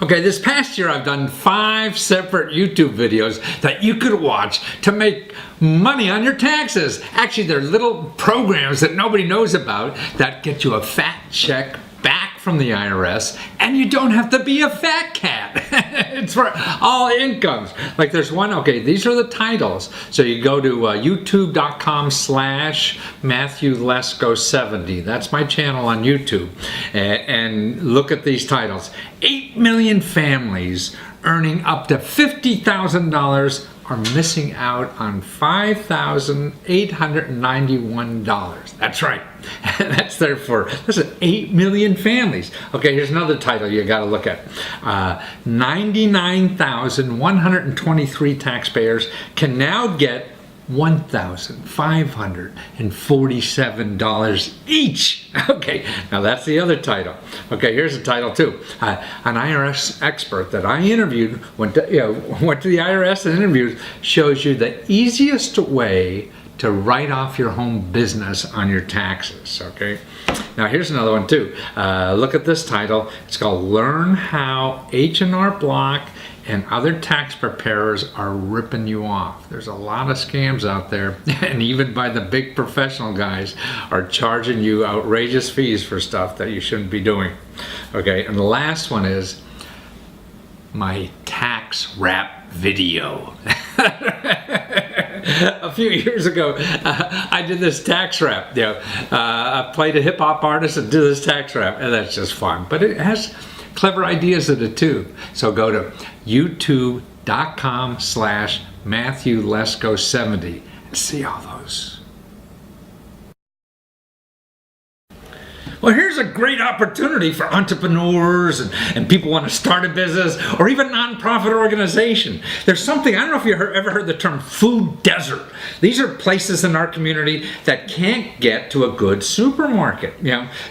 Okay, this past year I've done 5 separate YouTube videos that you could watch to make money on your taxes. Actually, they're little programs that nobody knows about that get you a fat check back from the IRS, and you don't have to be a fat cat. It's for all incomes. Like there's one, okay, these are the titles. So you go to youtube.com/MatthewLesko70. That's my channel on YouTube. And look at these titles. 8 million families earning up to $50,000 are missing out on $5,891. That's right. That's there for, listen, 8 million families. Okay, here's another title you got to look at. 99,123 taxpayers can now get $1,547 each. Okay, now that's the other title. Okay, here's a title too. An IRS expert that I interviewed went to the IRS and interviewed, shows you the easiest way to write off your home business on your taxes. Okay, now here's another one too. Look at this title. It's called "Learn How H&R Block and Other Tax Preparers Are Ripping You Off." There's a lot of scams out there, and even by the big professional guys are charging you outrageous fees for stuff that you shouldn't be doing. Okay, and the last one is my tax rap video. A few years ago, I did this tax rap. I played a hip hop artist and did this tax rap, and that's just fun. But it has clever ideas in it too. So go to youtube.com/MatthewLesko70 and see all those. Well, here's a great opportunity for entrepreneurs and people want to start a business or even nonprofit organization. There's something, I don't know if you ever heard the term food desert. These are places in our community that can't get to a good supermarket.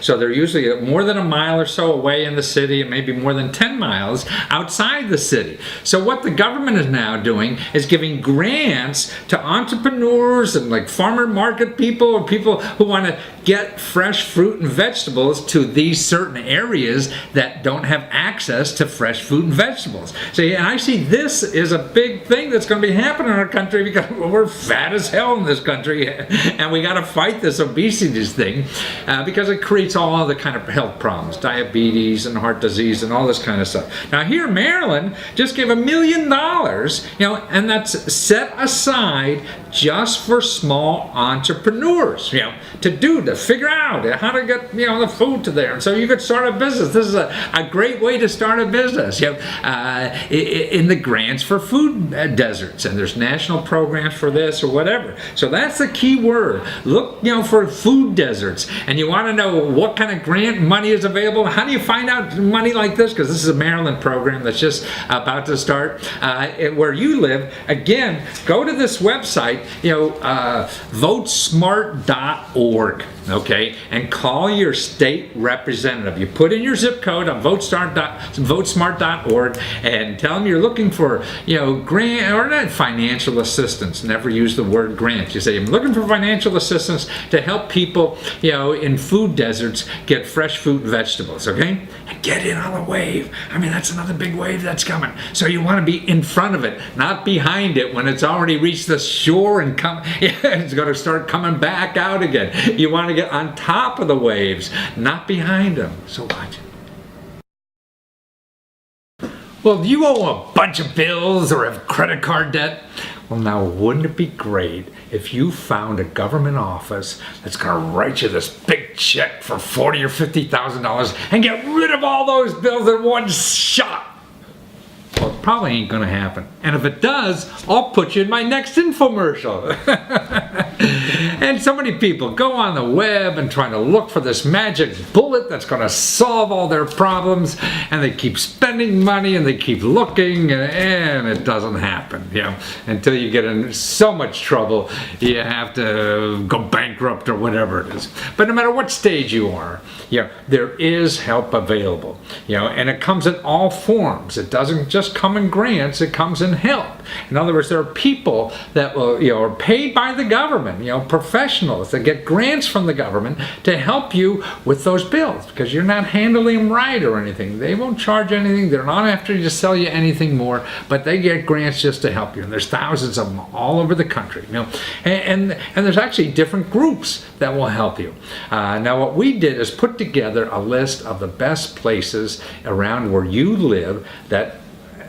So they're usually more than a mile or so away in the city, and maybe more than 10 miles outside the city. So what the government is now doing is giving grants to entrepreneurs and like farmer market people or people who want to get fresh fruit and vegetables to these certain areas that don't have access to fresh food and vegetables. See, and I see this is a big thing that's going to be happening in our country because we're fat as hell in this country, and we got to fight this obesity thing because it creates all other kind of health problems, diabetes and heart disease and all this kind of stuff. Now here, Maryland just gave $1 million, and that's set aside just for small entrepreneurs, to figure out how to get the food to there, and so you could start a business. This is a great way to start a business. In the grants for food deserts, and there's national programs for this or whatever. So that's the key word. Look, for food deserts, and you want to know what kind of grant money is available. How do you find out money like this? Because this is a Maryland program that's just about to start where you live. Again, go to this website, votesmart.org. Okay, and call your state representative. You put in your zip code on votesmart.org and tell them you're looking for, grant or not financial assistance. Never use the word grant. You say, I'm looking for financial assistance to help people, in food deserts get fresh fruit and vegetables. Okay, and get in on the wave. I mean, that's another big wave that's coming. So you want to be in front of it, not behind it when it's already reached the shore and it's going to start coming back out again. You want to get on top of the waves, not behind them. So watch it. Well, do you owe a bunch of bills or have credit card debt? Well, now, wouldn't it be great if you found a government office that's going to write you this big check for $40,000 or $50,000 and get rid of all those bills in one shot? Well, it probably ain't going to happen. And if it does, I'll put you in my next infomercial. And so many people go on the web and try to look for this magic bullet that's going to solve all their problems, and they keep spending money and they keep looking, and it doesn't happen. Until you get in so much trouble, you have to go bankrupt or whatever it is. But no matter what stage you are, there is help available. And it comes in all forms. It doesn't just come in grants, it comes in help. In other words, there are people that will, are paid by the government, professionals professionals that get grants from the government to help you with those bills, because you're not handling them right or anything. They won't charge anything. They're not after you to sell you anything more, but they get grants just to help you. And there's thousands of them all over the country. And there's actually different groups that will help you. Now, what we did is put together a list of the best places around where you live that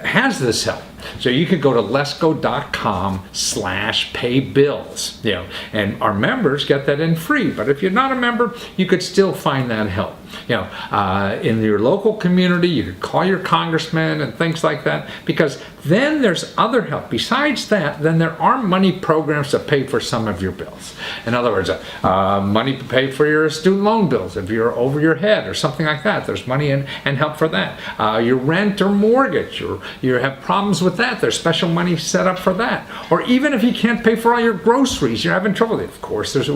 has this help. So you could go to lesko.com/paybills, and our members get that in free. But if you're not a member, you could still find that help. In your local community, you could call your congressman and things like that, because then there's other help. Besides that, then there are money programs to pay for some of your bills. In other words, money to pay for your student loan bills if you're over your head or something like that. There's money and help for that. Your rent or mortgage, or you have problems with that, there's special money set up for that. Or even if you can't pay for all your groceries, you're having trouble, of course, there's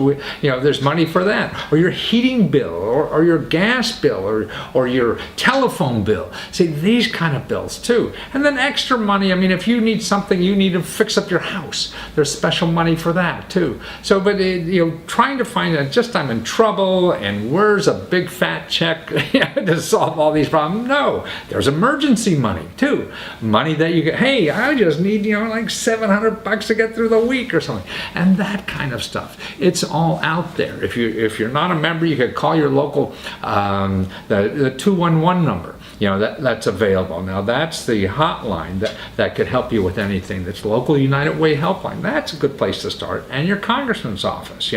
money for that. Or your heating bill, or your gas bill, or your telephone bill. See, these kind of bills too. And then extra money, if you need something, you need to fix up your house, there's special money for that too. So, but trying to find I'm in trouble and where's a big fat check to solve all these problems. No, there's emergency money too. Money that you get, hey, I just need, like $700 to get through the week or something. And that kind of stuff. It's all out there. If you're not a member, you could call your local, the 211 number. That's available. Now, that's the hotline that could help you with anything. That's local United Way helpline. That's a good place to start. And your congressman's office.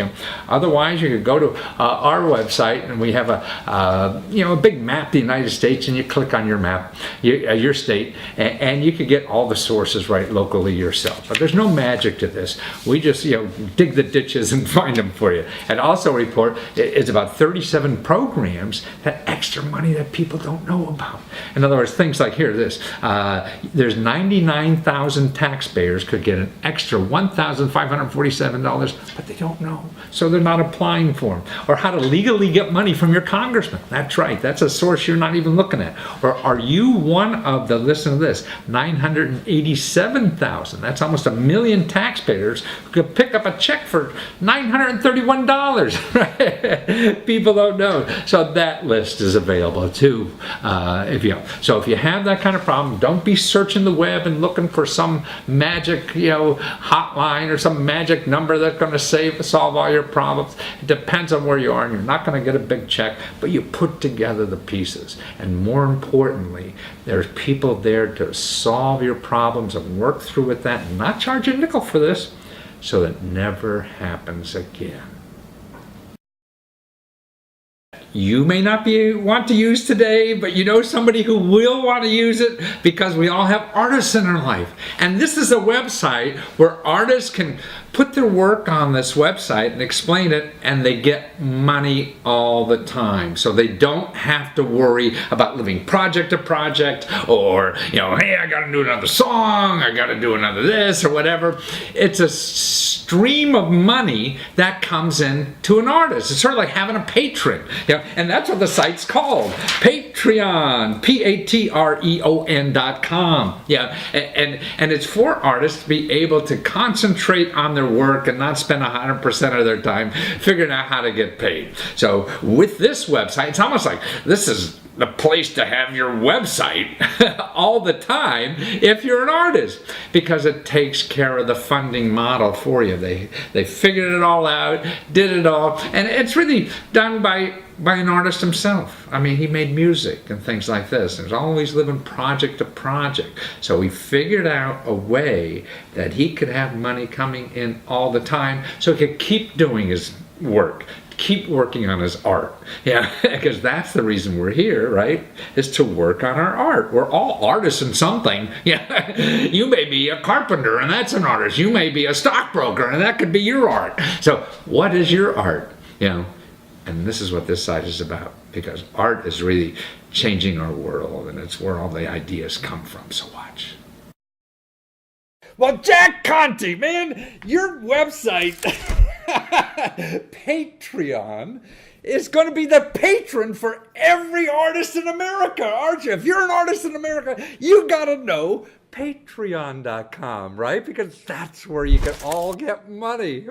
Otherwise, you could go to our website, and we have a big map of the United States, and you click on your map, your state, and you could get all the sources right locally yourself. But there's no magic to this. We just dig the ditches and find them for you. And also report it's about 37 programs, that extra money that people don't know about. In other words, things like there's 99,000 taxpayers could get an extra $1,547, but they don't know, so they're not applying for them. Or how to legally get money from your congressman. That's right, that's a source you're not even looking at. Or are you one of the, listen to this, 987,000, that's almost 1 million taxpayers who could pick up a check for $931. People don't know. So that list is available too. If you have that kind of problem, don't be searching the web and looking for some magic hotline or some magic number that's going to solve all your problems. It depends on where you are, and you're not going to get a big check, but you put together the pieces. And more importantly, there's people there to solve your problems and work through with that and not charge a nickel for this, so that never happens again. You may not want to use today, but you know somebody who will want to use it, because we all have artists in our life. And this is a website where artists can put their work on this website and explain it, and they get money all the time. So they don't have to worry about living project to project, or, hey, I got to do another song, I got to do another this or whatever. It's a stream of money that comes in to an artist. It's sort of like having a patron. And that's what the site's called, Patreon, Patreon.com. And it's for artists to be able to concentrate on their work and not spend 100% of their time figuring out how to get paid. So with this website, it's almost like this is the place to have your website all the time if you're an artist, because it takes care of the funding model for you. They figured it all out, did it all, and it's really done by an artist himself. He made music and things like this. There's always living project to project. So he figured out a way that he could have money coming in all the time, so he could keep doing his work, keep working on his art. Because that's the reason we're here, right? Is to work on our art. We're all artists in something. You may be a carpenter, and that's an artist. You may be a stockbroker, and that could be your art. So what is your art? And this is what this site is about, because art is really changing our world, and it's where all the ideas come from. So watch. Well, Jack Conte, man, your website, Patreon, is going to be the patron for every artist in America, aren't you? If you're an artist in America, you got to know Patreon.com, right? Because that's where you can all get money.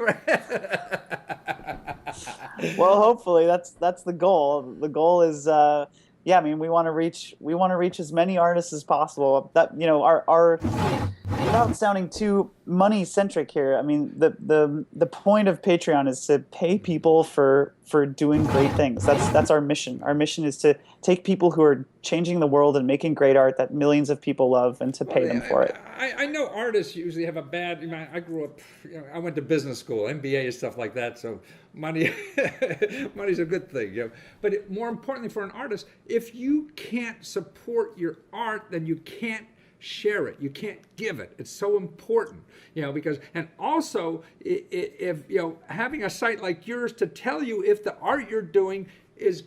Well, hopefully that's the goal. The goal is yeah, I mean we want to reach as many artists as possible. That our without sounding too money centric here, I mean the point of Patreon is to pay people for doing great things. That's our mission. Our mission is to take people who are changing the world and making great art that millions of people love and to Well, pay them for it. I know artists usually have a bad. I grew up. I went to business school, MBA and stuff like that. So money, money's a good thing. But more importantly, for an artist, if you can't support your art, then you can't share it. You can't give it. It's so important, because and also if having a site like yours to tell you if the art you're doing is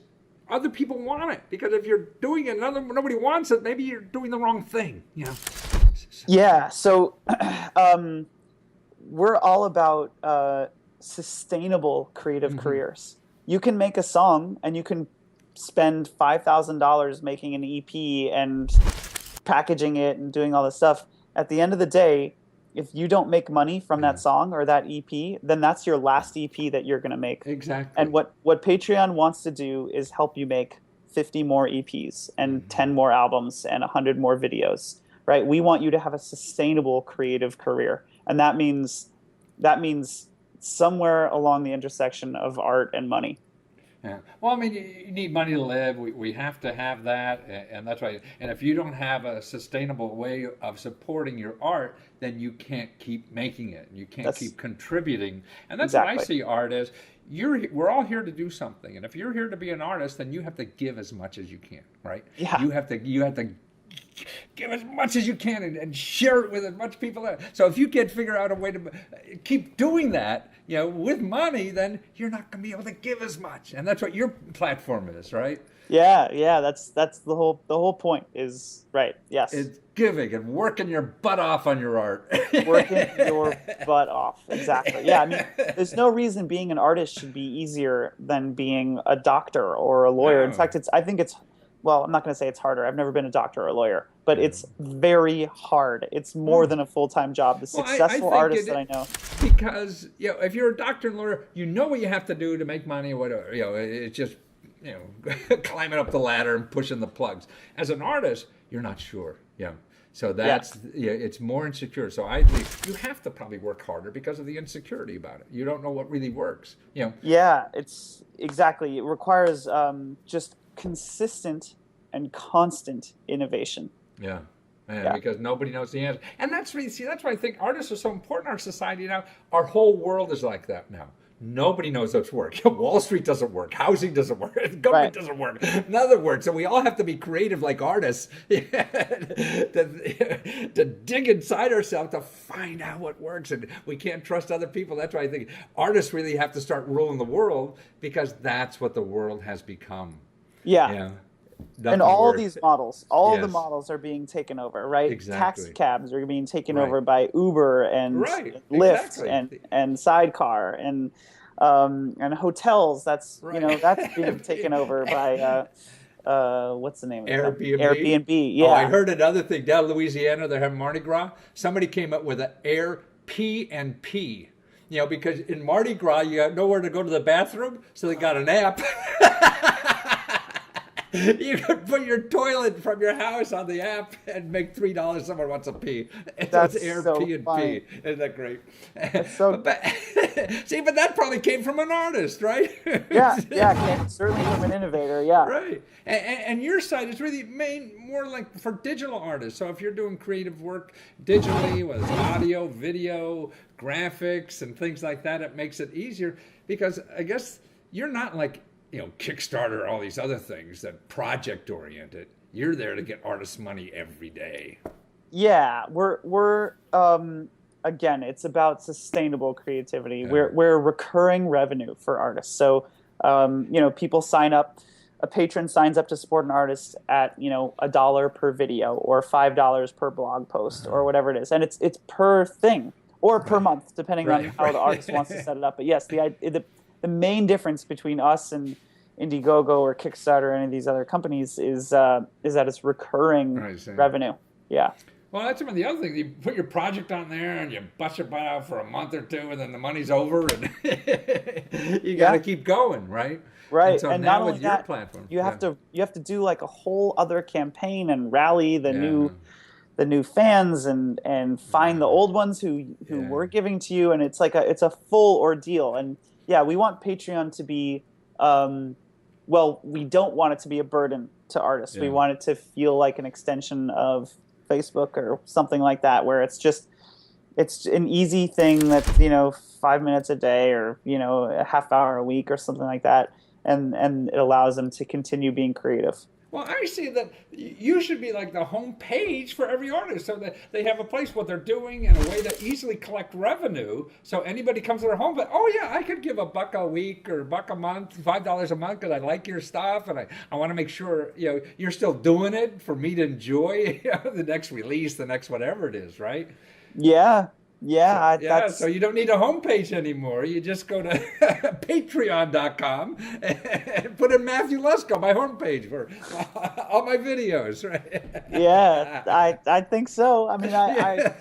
other people want it, because if you're doing it and nobody wants it, maybe you're doing the wrong thing. Yeah, so we're all about sustainable creative careers. You can make a song and you can spend $5,000 making an EP and packaging it and doing all this stuff. At the end of the day, if you don't make money from that song or that EP, then that's your last EP that you're going to make. Exactly. And what Patreon wants to do is help you make 50 more EPs and 10 more albums and 100 more videos, right? We want you to have a sustainable creative career. And that means somewhere along the intersection of art and money. Yeah. Well, I mean, you need money to live. We have to have that, and that's right. And if you don't have a sustainable way of supporting your art, then you can't keep making it. You can't keep contributing. And that's what I see art as. We're all here to do something, and if you're here to be an artist, then you have to give as much as you can, right? Yeah. You have to give as much as you can and share it with as much people. So if you can't figure out a way to keep doing that, with money, then you're not going to be able to give as much. And that's what your platform is, right? Yeah. That's the whole point is, right. Yes. It's giving and working your butt off on your art. Working your butt off. Exactly. Yeah. I mean, there's no reason being an artist should be easier than being a doctor or a lawyer. In fact, I think it's, well, I'm not going to say it's harder. I've never been a doctor or a lawyer, but it's very hard. It's more than a full-time job. The successful artists that I know. Because, if you're a doctor and lawyer, you know what you have to do to make money or whatever. It's just, climbing up the ladder and pushing the plugs. As an artist, you're not sure. So that's, it's more insecure. So I think you have to probably work harder because of the insecurity about it. You don't know what really works. Yeah, it's exactly. It requires just consistent and constant innovation. Yeah. Because nobody knows the answer. And that's why I think artists are so important in our society now. Our whole world is like that now. Nobody knows what's work. Wall Street doesn't work. Housing doesn't work. Government doesn't work. None of it works. So we all have to be creative like artists to dig inside ourselves to find out what works. And we can't trust other people. That's why I think artists really have to start ruling the world, because that's what the world has become. Yeah. And all these models, of the models are being taken over, right? Exactly. Taxi cabs are being taken over by Uber and Lyft and Sidecar and hotels. That's that's being taken over by what's the name of it? Airbnb. Yeah. Oh, I heard another thing down in Louisiana. They're having Mardi Gras. Somebody came up with an Air P and P. Because in Mardi Gras you got nowhere to go to the bathroom, so they got an app. You could put your toilet from your house on the app and make $3. Someone wants a pee. That's Air so P and funny. P. Isn't that great? That's so. See, but that probably came from an artist, right? Certainly from an innovator. Yeah. Right. And your site is really more like for digital artists. So if you're doing creative work digitally, whether it's audio, video, graphics, and things like that, it makes it easier, because I guess you're not like Kickstarter, all these other things that project oriented. You're there to get artists money every day. Yeah, we're again, it's about sustainable creativity. Yeah. We're recurring revenue for artists. So people sign up. A patron signs up to support an artist at $1 per video or $5 per blog post or whatever it is, and it's per thing or per month, depending on how the artist wants to set it up. But yes, the main difference between us and Indiegogo or Kickstarter or any of these other companies is that it's recurring revenue. Yeah. Well, that's one of the other things. You put your project on there and you bust your butt out for a month or two, and then the money's over, and you got to Yeah. keep going, right? And Right. so And not now only with your that, platform, you yeah, have to you have to do like a whole other campaign and rally yeah, the new fans and find the old ones who yeah, were giving to you, and it's a full ordeal. And yeah, we want Patreon to be um well, we don't want it to be a burden to artists. We yeah. want it to feel like an extension of Facebook or something like that, where it's an easy thing that's 5 minutes a day, or a half hour a week or something like that, and it allows them to continue being creative. Well, I see that you should be like the home page for every artist, so that they have a place what they're doing in a way that easily collect revenue. So anybody comes to their home, but oh yeah, I could give $1 a week or $1 a month, $5 a month because I like your stuff, and I want to make sure you're still doing it for me to enjoy the next release, the next whatever it is, right? Yeah, yeah, So yeah, so that's you don't need a homepage anymore. You just go to patreon.com and put in Matthew Lesko, my homepage for all my videos, yeah. right? I think so. I mean, Yeah.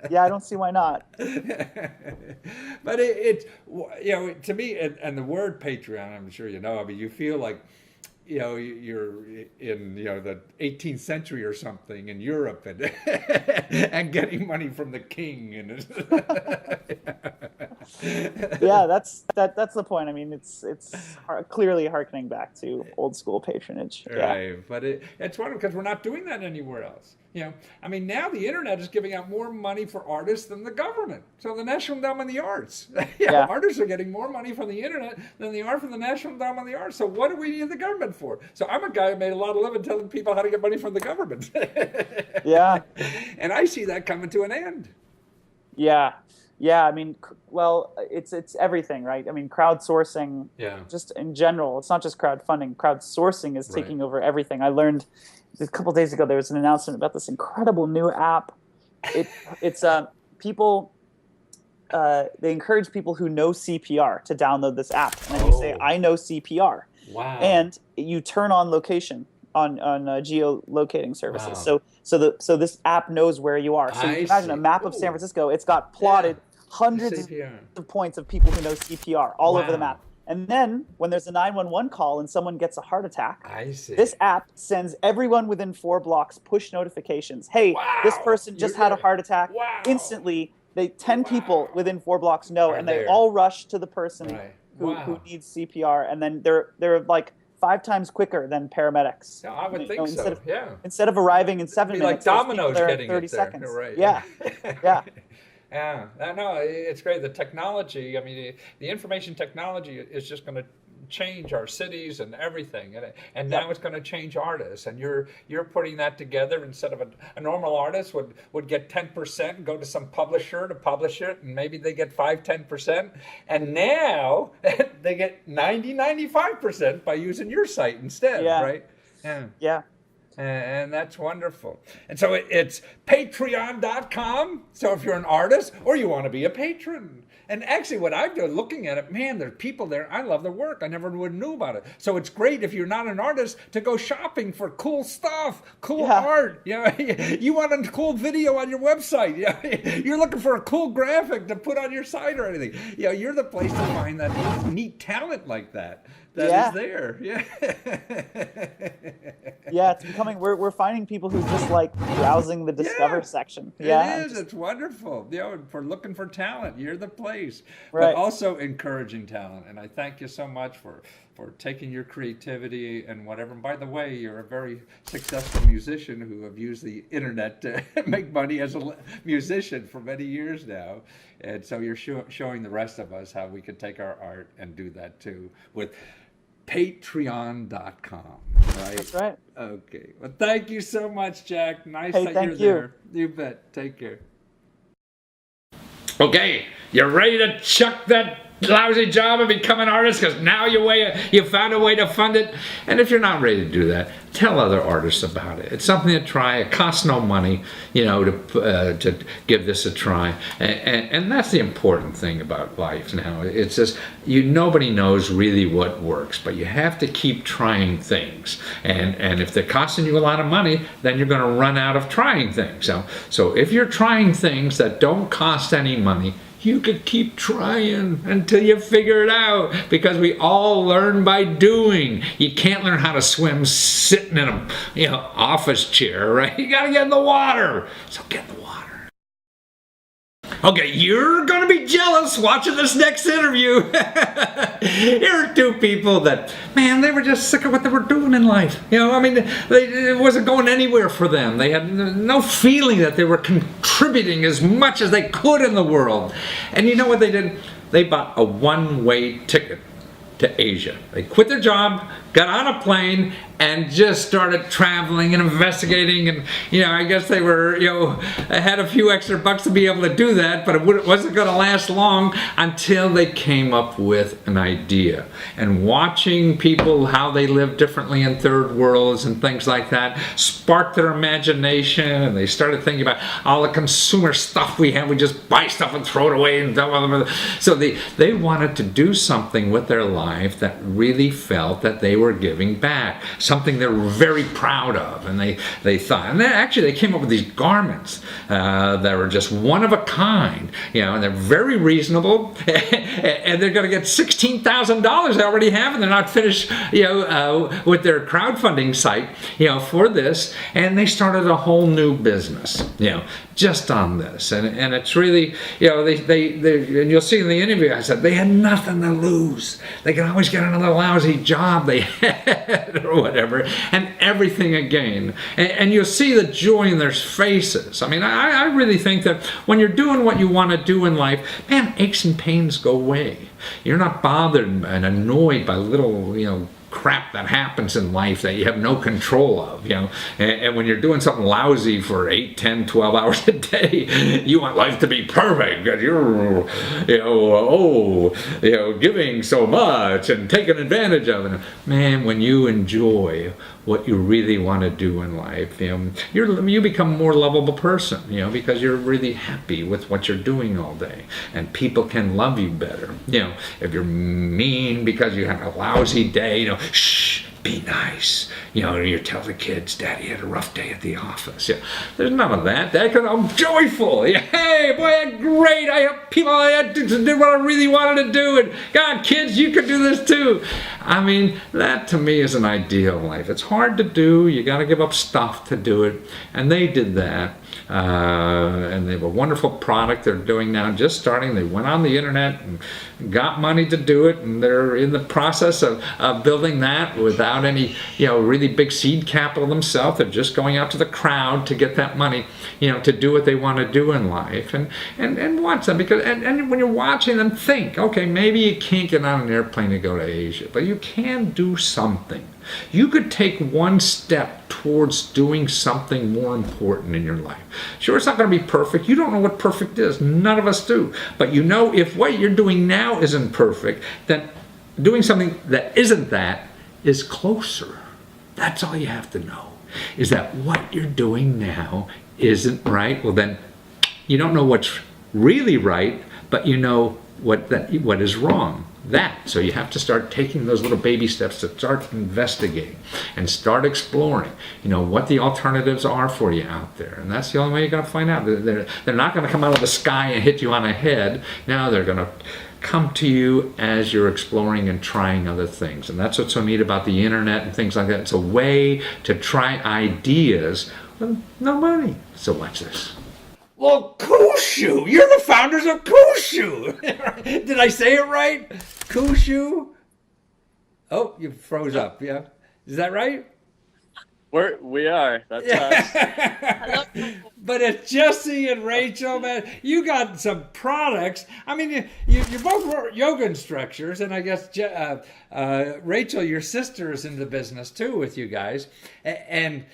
yeah, I don't see why not. But it's to me, and the word Patreon, I'm sure you know. I mean, you feel like you're in the 18th century or something in Europe, and and getting money from the king, and Yeah, that's the point. I mean, it's clearly harkening back to old school patronage. Yeah, right. But it's wonderful because we're not doing that anywhere else. I mean, now the internet is giving out more money for artists than the government. So the National Endowment of the Arts, yeah, artists are getting more money from the internet than they are from the National Endowment of the Arts. So what do we need the government for? So I'm a guy who made a lot of living telling people how to get money from the government, yeah. and I see that coming to an end. Yeah, yeah. I mean, well, it's everything, right? I mean, crowdsourcing, Yeah. just in general. It's not just crowdfunding. Crowdsourcing is Right. taking over everything. I learned a couple of days ago there was an announcement about this incredible new app. It's people. They encourage people who know CPR to download this app, and then you say, Oh, "I know CPR," wow. and you turn on location on geolocating services. Wow. So this app knows where you are. So you I can imagine a see. map of San Oh, Francisco. It's got yeah. plotted hundreds CPR. of points of people who know CPR all over the Wow. map. And then when there's a 911 call and someone gets a heart attack, I see. this app sends everyone within 4 blocks push notifications. Hey, this Wow. person You're just had a there. heart attack. Wow. Instantly, 10 people Wow. within 4 blocks know, Are and they there. all rush to the person Right. who Wow. needs CPR, and then they're like 5 times quicker than paramedics. Yeah, I would think Instead so. of Yeah. instead of arriving in It'd seven be like minutes, those people dominoes there in getting 30 it there. seconds. Right. Yeah, yeah, Yeah. No, it's great. The technology, I mean, the information technology is just going to change our cities and everything, and now yep, it's going to change artists, and you're putting that together. Instead of a normal artist would get 10% and go to some publisher to publish it, and maybe they get 5-10%, and now they get 90-95% by using your site instead, yeah, right? Yeah. yeah. And that's wonderful. And so it's patreon.com. So if you're an artist or you want to be a patron. And actually what I've done looking at it, man, there's people there. I love their work. I never would knew about it. So it's great if you're not an artist to go shopping for cool stuff, cool Yeah. art. You want a cool video on your website. You're looking for a cool graphic to put on your site or anything. You're the place to find that neat talent like that Yeah. is there. Yeah. Yeah, it's becoming. We're finding people who just like browsing the Discover Yeah, section. Yeah, it is. It's wonderful. For looking for talent, you're the place. But right. also encouraging talent. And I thank you so much for taking your creativity and whatever. And by the way, you're a very successful musician who have used the internet to make money as a musician for many years now. And so you're showing the rest of us how we can take our art and do that too with patreon.com, right? That's right. Okay. Well, thank you so much, Jack. Nice Hey, that thank you're you. there. You bet. Take care. Okay. You ready to chuck that lousy job and become an artist because now you found a way to fund it. And if you're not ready to do that, tell other artists about it. It's something to try. It costs no money, to give this a try. And that's the important thing about life now. It's just nobody knows really what works, but you have to keep trying things. And if they're costing you a lot of money, then you're going to run out of trying things. So if you're trying things that don't cost any money, you could keep trying until you figure it out, because we all learn by doing. You can't learn how to swim sitting in a office chair, right? You got to get in the water. So get in the water. Okay, you're going to be jealous watching this next interview. Here are two people that, man, they were just sick of what they were doing in life. It wasn't going anywhere for them. They had no feeling that they were contributing as much as they could in the world. And you know what they did? They bought a one-way ticket to Asia. They quit their job, got on a plane, and just started traveling and investigating. And I guess they were had a few extra bucks to be able to do that, but it wasn't going to last long until they came up with an idea. And watching people, how they live differently in third worlds and things like that, sparked their imagination, and they started thinking about all the consumer stuff we have. We just buy stuff and throw it away, and so they wanted to do something with their life that really felt that they were giving back, something they were very proud of. And they thought, and they came up with these garments that were just one of a kind, and they're very reasonable, and they're going to get $16,000 they already have, and they're not finished with their crowdfunding site for this. And they started a whole new business just on this. And it's really, and you'll see in the interview, I said they had nothing to lose. They can always get another lousy job they had or whatever, and everything again. And you'll see the joy in their faces. I really think that when you're doing what you want to do in life, man, aches and pains go away. You're not bothered and annoyed by little, crap that happens in life that you have no control of, and when you're doing something lousy for 8, 10, 12 hours a day, you want life to be perfect, and you're giving so much and taking advantage of it. Man, when you enjoy what you really want to do in life, you become a more lovable person, because you're really happy with what you're doing all day, and people can love you better. If you're mean because you have a lousy day, shh, be nice. You tell the kids, Daddy had a rough day at the office. There's none of that. I'm joyful. Hey, boy, great. I did what I really wanted to do. And God, kids, you could do this too. That to me is an ideal life. It's hard to do. You got to give up stuff to do it. And they did that. And they have a wonderful product they're doing now, just starting. They went on the internet and got money to do it, and they're in the process of building that without any really big seed capital themselves. They're just going out to the crowd to get that money to do what they want to do in life, and watch them, because and when you're watching them, think, okay, maybe you can't get on an airplane to go to Asia, but you can do something. You could take one step towards doing something more important in your life. Sure, it's not going to be perfect. You don't know what perfect is. None of us do. But if what you're doing now isn't perfect, then doing something that isn't that is closer. That's all you have to know, is that what you're doing now isn't right. Well, then you don't know what's really right, but you know what is wrong. So you have to start taking those little baby steps to start investigating and start exploring, what the alternatives are for you out there. And that's the only way you're going to find out. They're not going to come out of the sky and hit you on the head. Now they're going to come to you as you're exploring and trying other things. And that's what's so neat about the internet and things like that. It's a way to try ideas with no money. So watch this. Well, Kushu, you're the founders of Kushu. Did I say it right? Kushu? Oh, you froze up, yeah. Is that right? We are. That's us. But it's Jesse and Rachel, man. You got some products. I mean, you're both yoga instructors, and I guess Rachel, your sister, is in the business too with you guys, and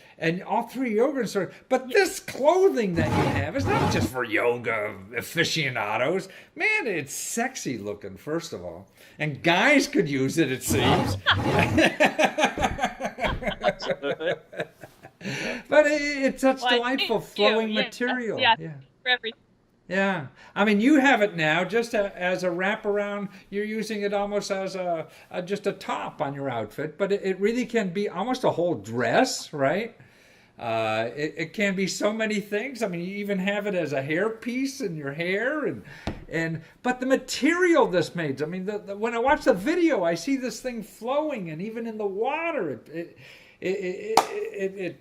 all three yoga instructors. But this clothing that you have is not just for yoga aficionados. Man, it's sexy looking, first of all, and guys could use it. It seems. But it's such delightful flowing material. Yeah, for everything. Yeah, I mean, you have it now just as a wraparound. You're using it almost as just a top on your outfit, but it really can be almost a whole dress, right? It can be so many things. I mean, you even have it as a hair piece in your hair, but the material this made. I mean, when I watch the video, I see this thing flowing, and even in the water, I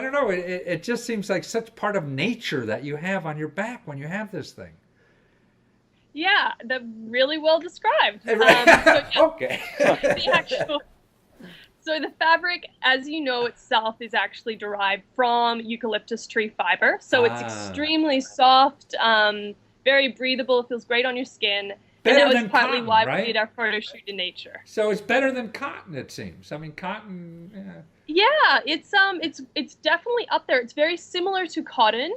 don't know. It just seems like such part of nature that you have on your back when you have this thing. Yeah, really well described. Okay. So the fabric, as you know, itself is actually derived from eucalyptus tree fiber. So it's extremely soft, very breathable. It feels great on your skin. And that was partly why we did our photo shoot in nature. So it's better than cotton, it seems. I mean, cotton. Yeah, it's definitely up there. It's very similar to cotton.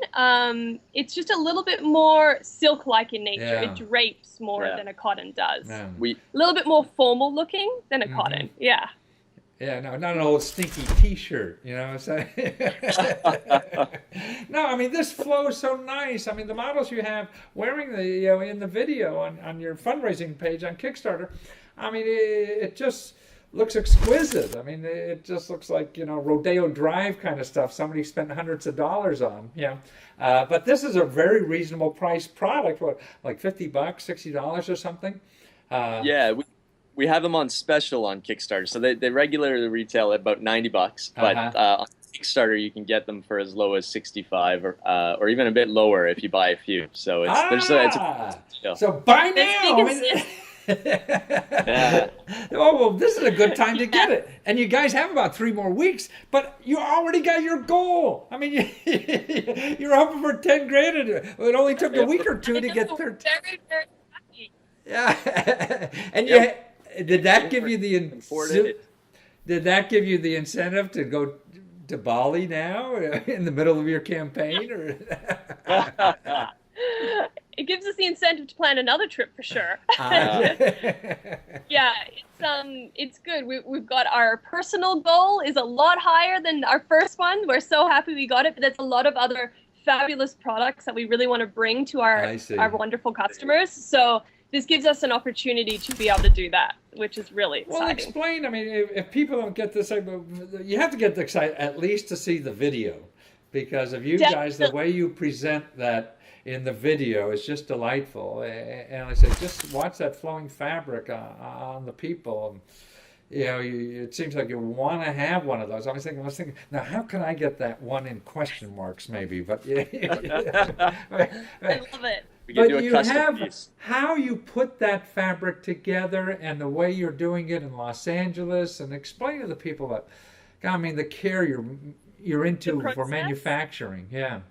It's just a little bit more silk-like in nature. Yeah. It drapes more than a cotton does. Yeah. A little bit more formal looking than a cotton. Yeah. Yeah, no, not an old stinky T-shirt, you know what I'm saying? No, I mean, this flows so nice. I mean, the models you have wearing in the video on your fundraising page on Kickstarter, I mean, it just looks exquisite. I mean, it just looks like, Rodeo Drive kind of stuff. Somebody spent hundreds of dollars on, but this is a very reasonable price product, like $50, $60 or something? Yeah, we have them on special on Kickstarter. So they regularly retail at about $90, but on Kickstarter you can get them for as low as 65 or even a bit lower if you buy a few. So it's a deal. So buy now. Yeah. Oh, well, this is a good time to get it. And you guys have about 3 more weeks, but you already got your goal. I mean, you're hoping for 10 grand. It only took a week or two to get 13. Very, very happy. Yeah. And did that give you the incentive to go to Bali now in the middle of your campaign? Or it gives us the incentive to plan another trip for sure. Yeah, it's good. We've got our personal goal is a lot higher than our first one. We're so happy we got it, but there's a lot of other fabulous products that we really want to bring to our wonderful customers. So this gives us an opportunity to be able to do that, which is really exciting. Well, explain. I mean, if people don't get this, you have to get excited at least to see the video, because of you guys, the way you present that in the video is just delightful. And I said, just watch that flowing fabric on the people. It seems like you want to have one of those. I was thinking, now how can I get that one in question marks maybe? But I love it. But you have piece. How you put that fabric together and the way you're doing it in Los Angeles, and explain to the people that, I mean, the care you're into for manufacturing. Yeah.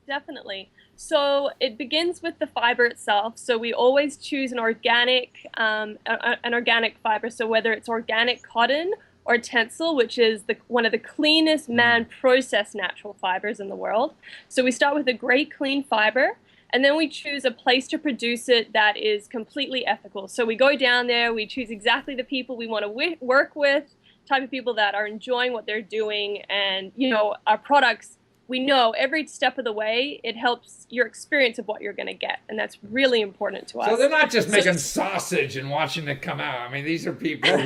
Definitely. So it begins with the fiber itself. So we always choose an organic fiber. So whether it's organic cotton or tencel, which is one of the cleanest man-processed natural fibers in the world. So we start with a great clean fiber, and then we choose a place to produce it that is completely ethical. So we go down there, we choose exactly the people we want to work with, type of people that are enjoying what they're doing, and our products, we know every step of the way it helps your experience of what you're going to get, and that's really important to us. So they're not just making sausage and watching it come out. I mean, these are people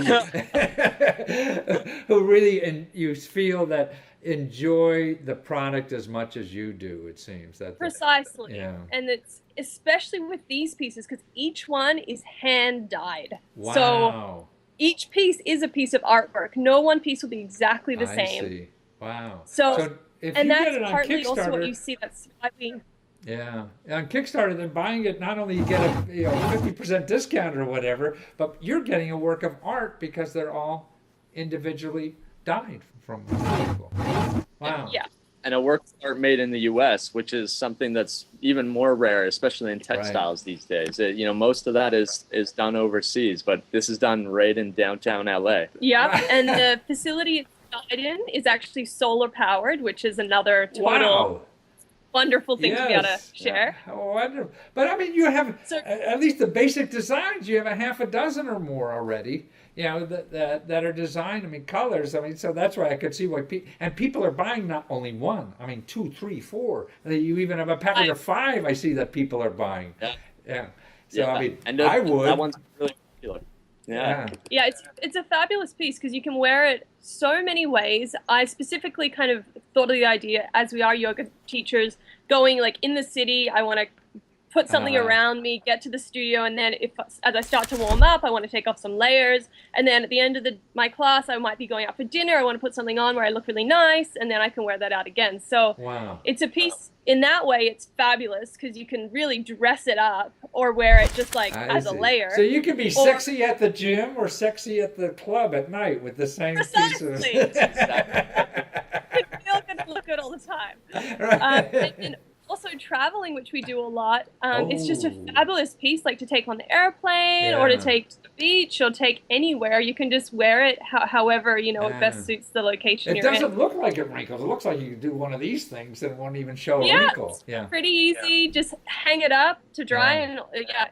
who really, and you feel that enjoy the product as much as you do. It seems that precisely. Yeah. And it's especially with these pieces because each one is hand dyed. Wow. So each piece is a piece of artwork. No one piece will be exactly the same. I see. Wow. So if and you that's get it on partly Kickstarter, also what you see. That's why we. Yeah, on Kickstarter, then buying it, not only you get a 50% discount or whatever, but you're getting a work of art because they're all individually died from people. Wow. Yeah. And a work of art made in the U.S., which is something that's even more rare, especially in textiles these days. Most of that is done overseas, but this is done right in downtown L.A. Yep, and the facility it's died in is actually solar powered, which is another total wonderful thing to be able to share. Yeah. Wonderful. But I mean, you have at least the basic designs. You have a half a dozen or more already. That are designed. I mean, colors. I mean, so that's why I could see why people are buying not only one. I mean, 2, 3, 4. You even have a package of 5. I see that people are buying. Yeah. So I mean, I would. That one's really popular. Yeah, it's a fabulous piece because you can wear it so many ways. I specifically kind of thought of the idea, as we are yoga teachers, going like in the city, I want to put something around me, get to the studio, and then as I start to warm up, I want to take off some layers, and then at the end of my class, I might be going out for dinner, I want to put something on where I look really nice, and then I can wear that out again. So it's a piece, in that way, it's fabulous, because you can really dress it up, or wear it just like as a layer. So you can be sexy at the gym, or sexy at the club at night with the same pieces. You feel good and look good all the time. And also traveling, which we do a lot, it's just a fabulous piece, like to take on the airplane or to take to the beach or take anywhere. You can just wear it however it best suits the location you're in. It doesn't look like it wrinkles. It looks like you can do one of these things and it won't even show a wrinkle. Yeah, it's pretty easy. Just hang it up to dry and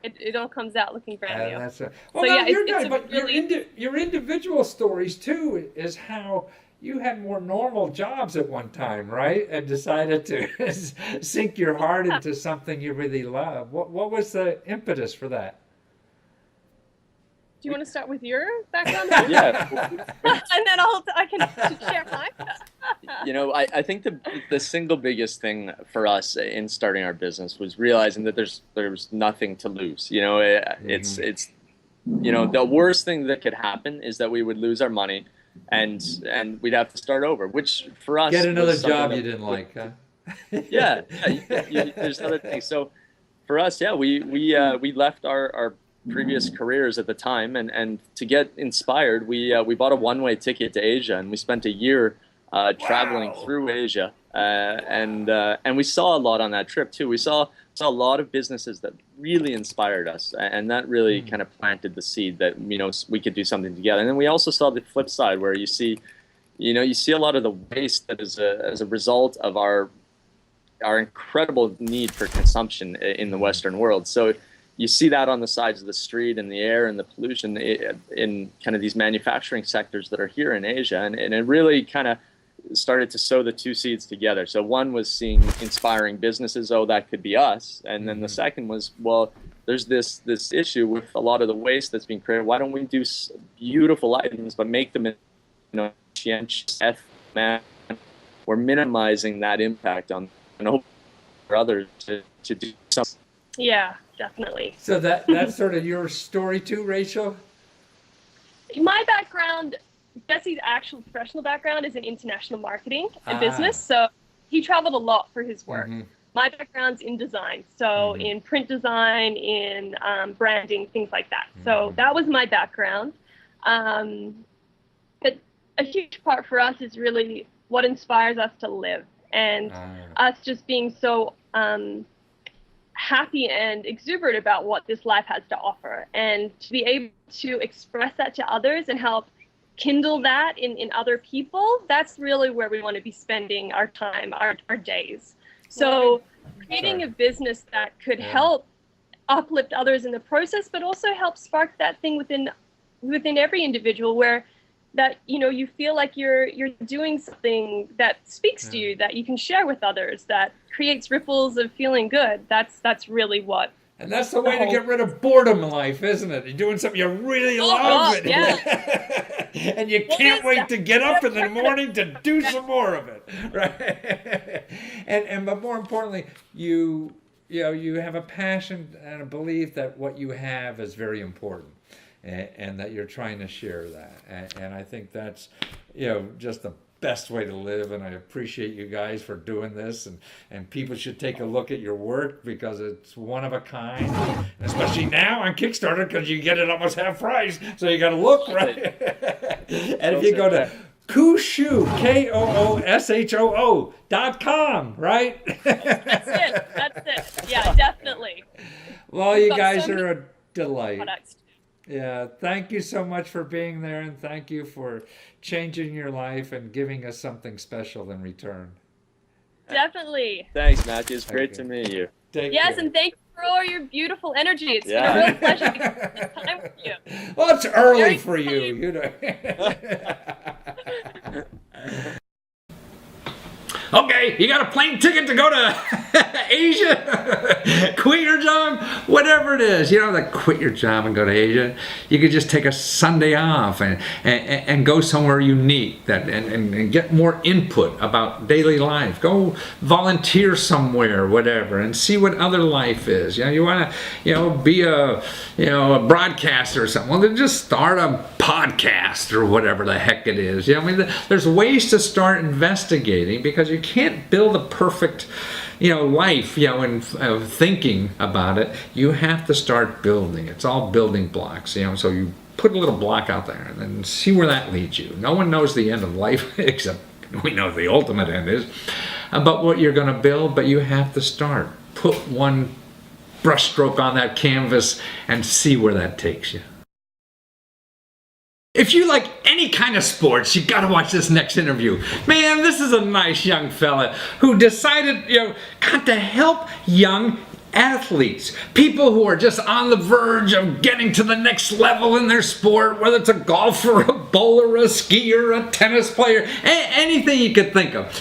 it all comes out looking brand new. Your individual stories too is how you had more normal jobs at one time, right? And decided to sink your heart into something you really love. What was the impetus for that? Do you want to start with your background? Yeah. And then I can share mine. I think the single biggest thing for us in starting our business was realizing that there's nothing to lose. It's the worst thing that could happen is that we would lose our money and we'd have to start over, which for us, get another job you didn't like, huh? There's other things. So for us, we left our previous careers at the time, and to get inspired, we bought a one-way ticket to Asia, and we spent a year traveling through Asia, and we saw a lot on that trip too. We saw a lot of businesses that really inspired us, and that really kind of planted the seed that we could do something together. And then we also saw the flip side, where you see a lot of the waste that is as a result of our incredible need for consumption in the Western world. So you see that on the sides of the street, and the air, and the pollution in kind of these manufacturing sectors that are here in Asia, and it really kind of started to sow the two seeds together. So one was seeing inspiring businesses, that could be us. And then the second was, well, there's this issue with a lot of the waste that's being created. Why don't we do beautiful items, but make them in, we're minimizing that impact on others to do something. Yeah, definitely. So that's sort of your story too, Rachel? My background, Jesse's actual professional background is in international marketing and business, so he traveled a lot for his work. My background's in design, so in print design, in branding, things like that. So that was my background. But a huge part for us is really what inspires us to live, and us just being so happy and exuberant about what this life has to offer, and to be able to express that to others and help kindle that in other people. That's really where we want to be spending our time, our days. So creating a business that could help uplift others in the process, but also help spark that thing within every individual, where that you feel like you're doing something that speaks to you, that you can share with others, that creates ripples of feeling good. That's really what. And that's the way to get rid of boredom in life, isn't it? You're doing something you really love, and you can't wait to get up in the morning to do some more of it, right? But more importantly, you have a passion and a belief that what you have is very important, and that you're trying to share that. And I think that's just the best way to live, and I appreciate you guys for doing this, and people should take a look at your work, because it's one of a kind, especially now on Kickstarter, because you get it almost half price, so you got to look, right? And if you go to Kooshoo, KOOSHOO.com, right? That's it. That's it. Yeah, definitely. Well, you guys are a delight. Products. Yeah, thank you so much for being there, and thank you for changing your life and giving us something special in return. Definitely. Thanks, Matthew. It's great Okay. to meet you. Take Yes, care. and thank you for all your beautiful energy. It's been Yeah. a real pleasure to spend this time with you. Well, it's early Very for you, you know. Okay, you got a plane ticket to go to Asia? Quit your job? Whatever it is. You don't have to quit your job and go to Asia. You could just take a Sunday off and go somewhere unique and get more input about daily life. Go volunteer somewhere, whatever, and see what other life is. You want to, be a broadcaster or something. Well, then just start a podcast or whatever the heck it is. There's ways to start investigating, because you can't build a perfect, life, and thinking about it. You have to start building. It's all building blocks, so you put a little block out there and then see where that leads you. No one knows the end of life except we know the ultimate end is, about what you're going to build, but you have to start. Put one brushstroke on that canvas and see where that takes you. If you like any kind of sports, you got to watch this next interview. Man, this is a nice young fella who decided, to help young athletes, people who are just on the verge of getting to the next level in their sport, whether it's a golfer, a bowler, a skier, a tennis player, anything you could think of.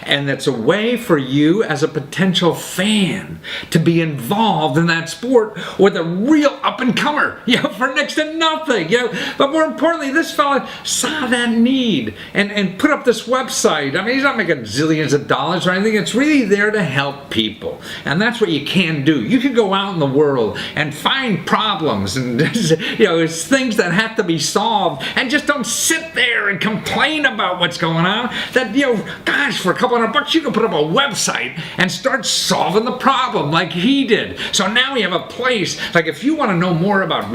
And it's a way for you as a potential fan to be involved in that sport with a real up-and-comer, for next to nothing. But more importantly, this fella saw that need and put up this website. I mean, he's not making zillions of dollars or anything. It's really there to help people. And that's what you can do. You can go out in the world and find problems and it's things that have to be solved, and just don't sit there and complain about what's going on. That gosh, for a couple $100 you can put up a website and start solving the problem like he did. So now we have a place, like if you want to know more about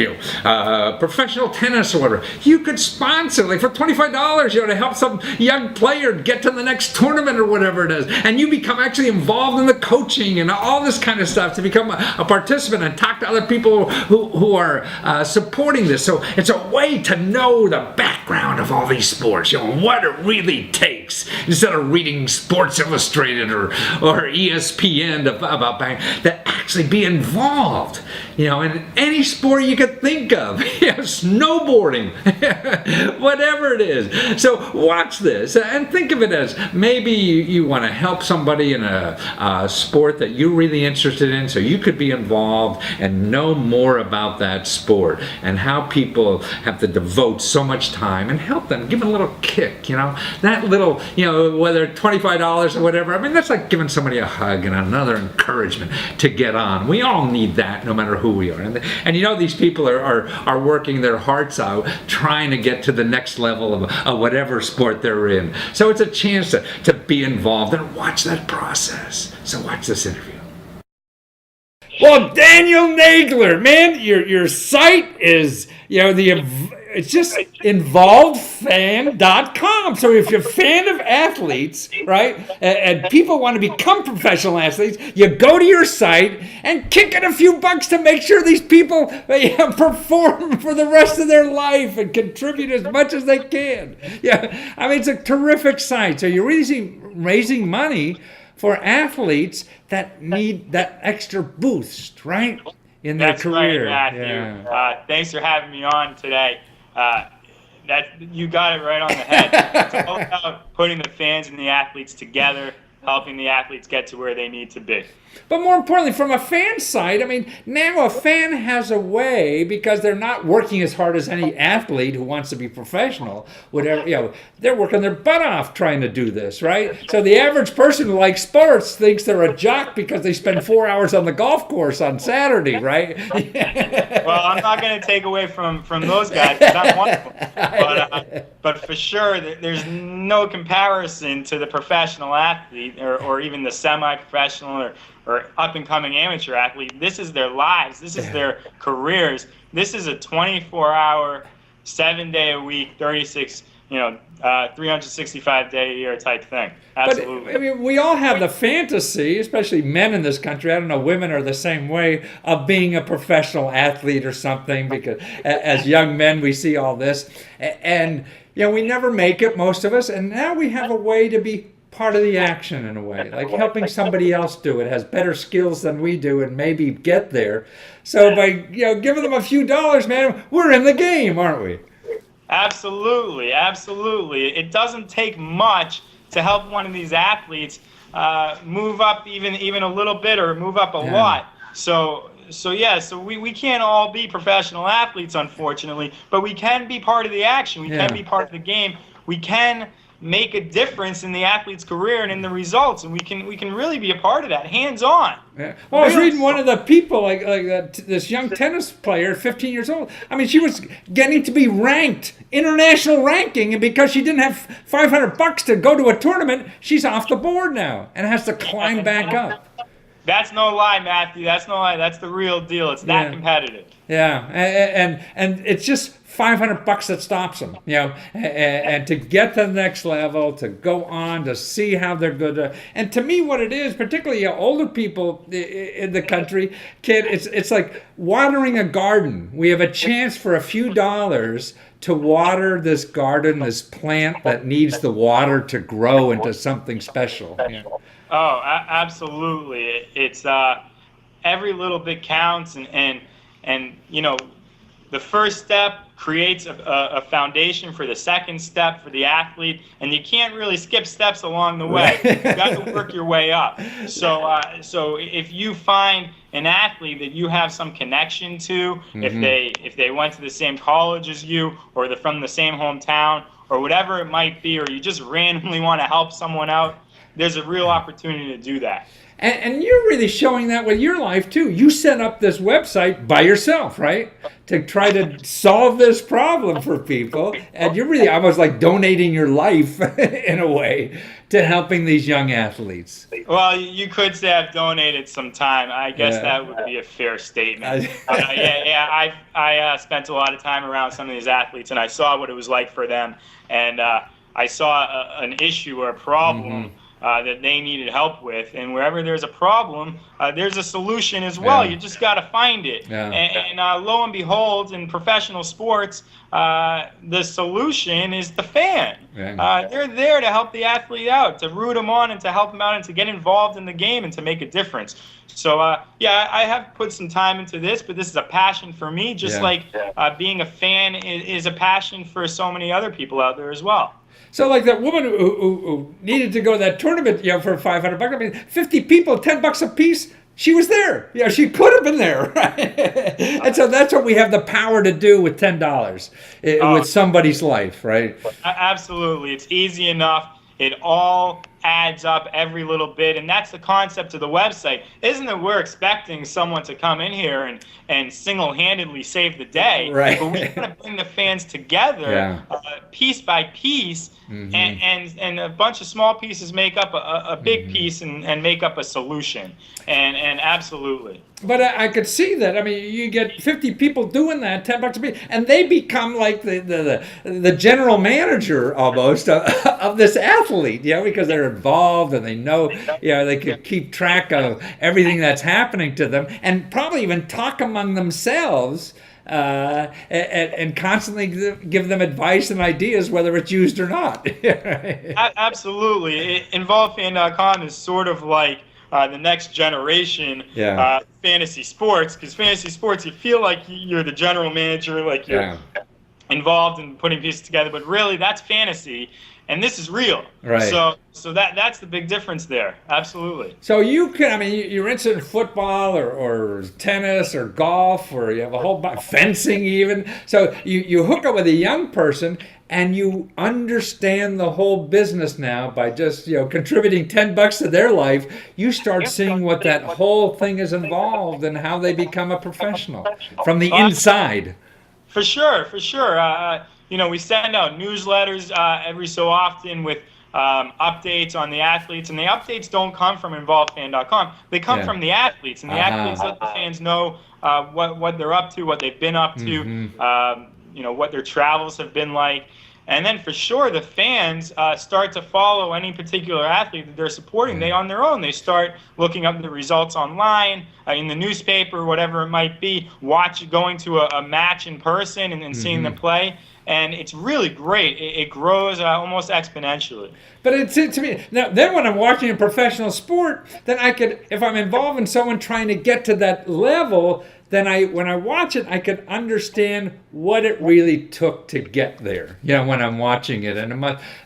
professional tennis or whatever, you could sponsor, like for $25, to help some young player get to the next tournament or whatever it is, and you become actually involved in the coaching and all this kind of stuff to become a participant and talk to other people who are supporting this. So it's a way to know the background of all these sports, what it really takes, instead of reading Sports Illustrated or ESPN about to actually be involved, in any sport you could think of, snowboarding, whatever it is. So watch this and think of it as maybe you want to help somebody in a sport that you're really interested in, so you could be involved and know more about that sport and how people have to devote so much time, and help them, give them a little kick, that little, whether $25 or whatever. I mean, that's like giving somebody a hug and another encouragement to get on. We all need that, no matter who we are. And these people are working their hearts out trying to get to the next level of whatever sport they're in. So it's a chance to be involved and watch that process. So watch this interview. Well, Daniel Nagler, man, your site is, it's just involvedfan.com. So if you're a fan of athletes, right, and people want to become professional athletes, you go to your site and kick in a few bucks to make sure these people perform for the rest of their life and contribute as much as they can. Yeah, I mean, it's a terrific site. So you're raising money for athletes that need that extra boost, right, in their career. Right, Matthew. Yeah. Thanks for having me on today. You got it right on the head. It's all about putting the fans and the athletes together, helping the athletes get to where they need to be. But more importantly, from a fan side, I mean, now a fan has a way, because they're not working as hard as any athlete who wants to be professional, whatever, they're working their butt off trying to do this, right? So the average person who likes sports thinks they're a jock because they spend 4 hours on the golf course on Saturday, right? Well, I'm not going to take away from those guys, because I'm one of them. But for sure, there's no comparison to the professional athlete or even the semi-professional or up-and-coming amateur athlete. This is their lives. This is their careers. This is a 24-hour, 7-day-a-week, 36 365-day a year type thing. But Absolutely. I mean, we all have the fantasy, especially men in this country. I don't know, women are the same way, of being a professional athlete or something. Because as young men, we see all this, and we never make it, most of us. And now we have a way to be part of the action in a way, like helping somebody else do it, has better skills than we do, and maybe get there. So by giving them a few dollars, man, we're in the game, aren't we? Absolutely, absolutely. It doesn't take much to help one of these athletes move up even a little bit, or move up a lot. So we can't all be professional athletes, unfortunately, but we can be part of the action. We can be part of the game. We can make a difference in the athlete's career and in the results, and we can really be a part of that, hands on. Yeah. Well, I was reading one of the people, like this young tennis player, 15 years old. I mean, she was getting to be ranked, international ranking, and because she didn't have $500 to go to a tournament, she's off the board now and has to climb back up. That's no lie, Matthew. That's no lie. That's the real deal. It's that competitive. Yeah, and it's just $500 that stops them, and to get to the next level, to go on, to see how they're good. And to me, what it is, particularly older people in the country, kid, it's like watering a garden. We have a chance for a few dollars to water this garden, this plant that needs the water to grow into something special. Yeah. Oh, absolutely. It's every little bit counts, and the first step creates a foundation for the second step for the athlete, and you can't really skip steps along the way. You got to work your way up. So if you find an athlete that you have some connection to, if they went to the same college as you, or they're from the same hometown, or whatever it might be, or you just randomly want to help someone out, there's a real opportunity to do that. And you're really showing that with your life, too. You set up this website by yourself, right? To try to solve this problem for people. And you're really almost like donating your life, in a way, to helping these young athletes. Well, you could say I've donated some time. I guess that would be a fair statement. I spent a lot of time around some of these athletes, and I saw what it was like for them. And I saw an issue or a problem that they needed help with, and wherever there's a problem, there's a solution as well. You just got to find it. And lo and behold, in professional sports, the solution is the fan. They're there to help the athlete out, to root them on, and to help them out, and to get involved in the game, and to make a difference. So I have put some time into this, but this is a passion for me, just like being a fan is a passion for so many other people out there as well. So like that woman who needed to go to that tournament, for $500. I mean, 50 people, $10 a piece. She was there. She could have been there. Right? And so that's what we have the power to do with $10 with somebody's life, right? Absolutely. It's easy enough. It all adds up, every little bit, and that's the concept of the website. Isn't it we're expecting someone to come in here and single-handedly save the day, right? But we want to bring the fans together piece by piece, and a bunch of small pieces make up a big piece and make up a solution, and absolutely. But I could see that. I mean, you get 50 people doing that, $10 a piece, and they become like the general manager almost of this athlete, because they're involved and they know, they could keep track of everything that's happening to them, and probably even talk among themselves and constantly give them advice and ideas, whether it's used or not. Absolutely. InvolvedFan.com is sort of like the next generation fantasy sports, because fantasy sports, you feel like you're the general manager, like you're involved in putting pieces together, but really that's fantasy, and this is real. Right. So that's the big difference there. Absolutely. So you can, I mean, you're interested in football or tennis or golf, or you have a whole bunch, fencing even. So you hook up with a young person, and you understand the whole business now by just contributing $10 to their life. You start seeing what that whole thing is involved and how they become a professional from the inside. For sure. We send out newsletters every so often with updates on the athletes, and the updates don't come from InvolvedFan.com. They come from the athletes, and the athletes let the fans know what they're up to, what they've been up to, what their travels have been like. And then for sure, the fans start to follow any particular athlete that they're supporting. They on their own, they start looking up the results online, in the newspaper, whatever it might be, going to a match in person and seeing them play. And it's really great. It grows almost exponentially. But it's to me now. Then when I'm watching a professional sport, then I could, if I'm involved in someone trying to get to that level, then when I watch it, I could understand what it really took to get there. When I'm watching it, and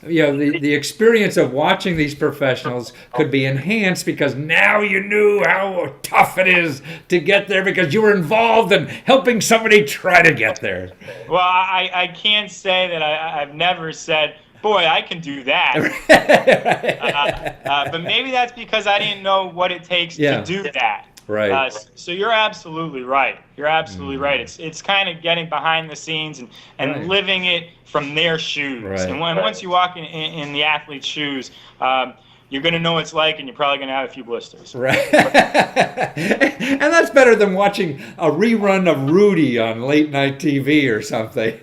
the experience of watching these professionals could be enhanced because now you knew how tough it is to get there because you were involved in helping somebody try to get there. Well, I can't say that I've never said, boy, I can do that. But maybe that's because I didn't know what it takes to do that. Right. So you're absolutely right. You're absolutely right. It's kind of getting behind the scenes and living it from their shoes. Right. And once you walk in the athlete's shoes, you're going to know what it's like, and you're probably going to have a few blisters. Right. And that's better than watching a rerun of Rudy on late night TV or something.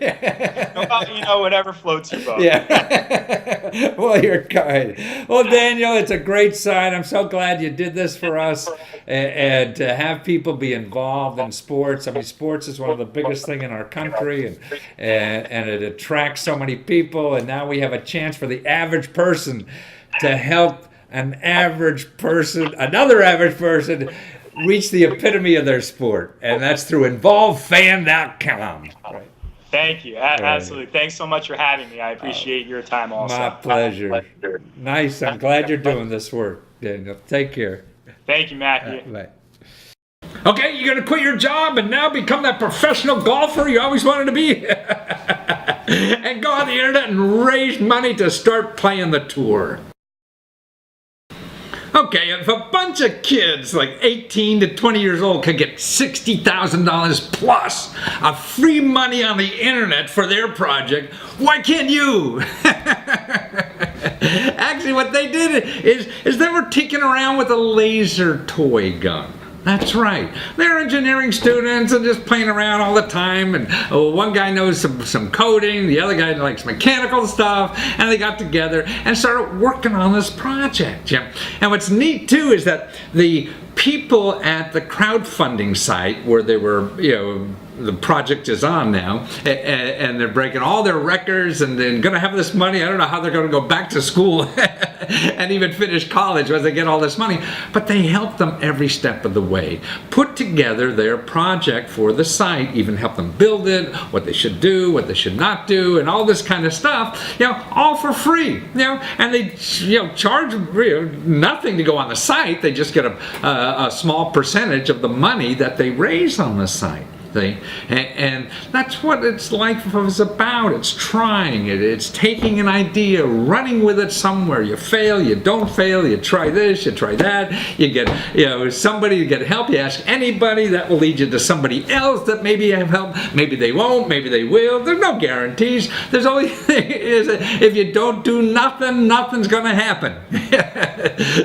Whatever floats your boat. Yeah. Well, you're kind. Well, Daniel, it's a great sign. I'm so glad you did this for us, and to have people be involved in sports. I mean, sports is one of the biggest thing in our country, and it attracts so many people. And now we have a chance for the average person to help another average person reach the epitome of their sport, and that's through involvedfan.com. Right. Thank you. Absolutely. Thanks so much for having me. I appreciate your time also. My pleasure. Nice. I'm glad you're doing this work, Daniel. Take care. Thank you, Matthew. Bye. Okay, you're going to quit your job and now become that professional golfer you always wanted to be? And go on the internet and raise money to start playing the tour. Okay, if a bunch of kids like 18 to 20 years old could get $60,000 plus of free money on the internet for their project, why can't you? Actually, what they did is they were tinkering around with a laser toy gun. That's right. They're engineering students and just playing around all the time. And one guy knows some coding, the other guy likes mechanical stuff, and they got together and started working on this project. Yeah. And what's neat too is that the people at the crowdfunding site where they were, the project is on now, and they're breaking all their records and they're going to have this money. I don't know how they're going to go back to school and even finish college once they get all this money, but they help them every step of the way. Put together their project for the site, even help them build it, what they should do, what they should not do, and all this kind of stuff, all for free, and they, charge nothing to go on the site. They just get a small percentage of the money that they raise on the site. And that's what it's life is about. It's trying it. It's taking an idea, running with it somewhere. You fail, you don't fail, you try this, you try that. You get somebody to get help. You ask anybody, that will lead you to somebody else that maybe have help. Maybe they won't, maybe they will. There's no guarantees. There's only if you don't do nothing, nothing's gonna happen.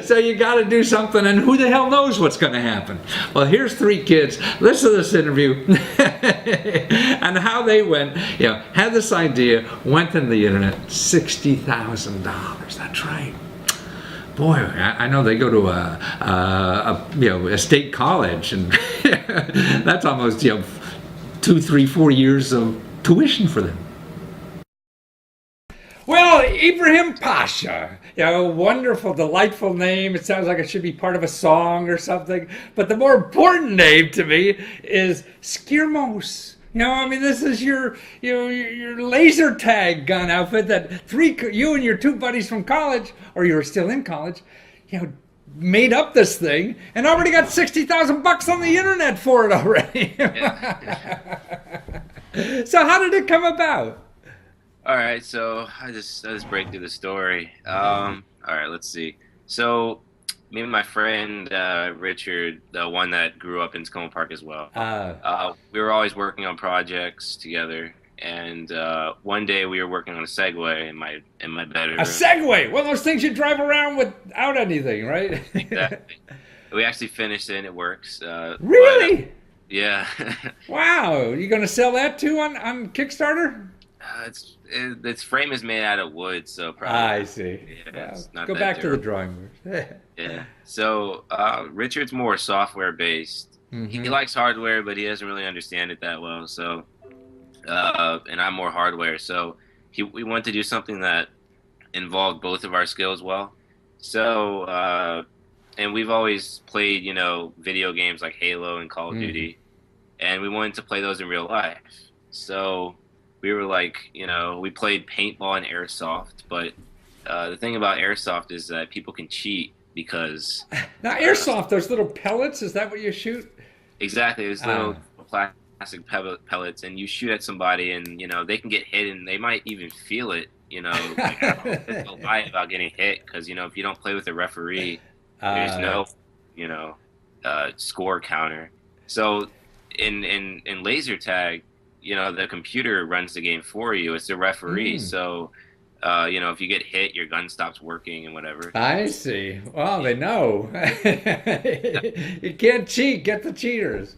So you gotta do something, and who the hell knows what's gonna happen? Well, here's three kids. Listen to this interview. And how they went, had this idea, went on the internet, $60,000. That's right. Boy, I know they go to a state college, and that's almost 2, 3, 4 years of tuition for them. Well, Ibrahim Pasha, wonderful, delightful name. It sounds like it should be part of a song or something. But the more important name to me is Skirmos. This is your laser tag gun outfit that you and your two buddies from college, or you were still in college, made up this thing and already got $60,000 on the internet for it already. So how did it come about? All right, so I'll just break through the story. All right, let's see. So me and my friend Richard, the one that grew up in Tacoma Park as well, we were always working on projects together. And one day we were working on a Segway in my bedroom. A Segway, one of those things you drive around without anything, right? Exactly. We actually finished it and it works. Really? Yeah. Wow, you gonna sell that too on Kickstarter? its frame is made out of wood, so probably. I see. Yeah, Well, it's not go that back to the durable. drawing board. Yeah. So Richard's more software based. He likes hardware, but he doesn't really understand it that well. So, and I'm more hardware. So we wanted to do something that involved both of our skills well. So, and we've always played, video games like Halo and Call of Duty, and we wanted to play those in real life. So we were like, we played paintball and airsoft, but the thing about airsoft is that people can cheat because Now, airsoft, those little pellets, is that what you shoot? exactly there's little plastic pellets, and you shoot at somebody, and they can get hit, and they might even feel it. Like, I don't feel lie about getting hit because if you don't play with a referee, there's no score counter. So in laser tag, the computer runs the game for you. It's the referee. So if you get hit, your gun stops working and whatever. I see. Well, they know. You can't cheat. Get the cheaters.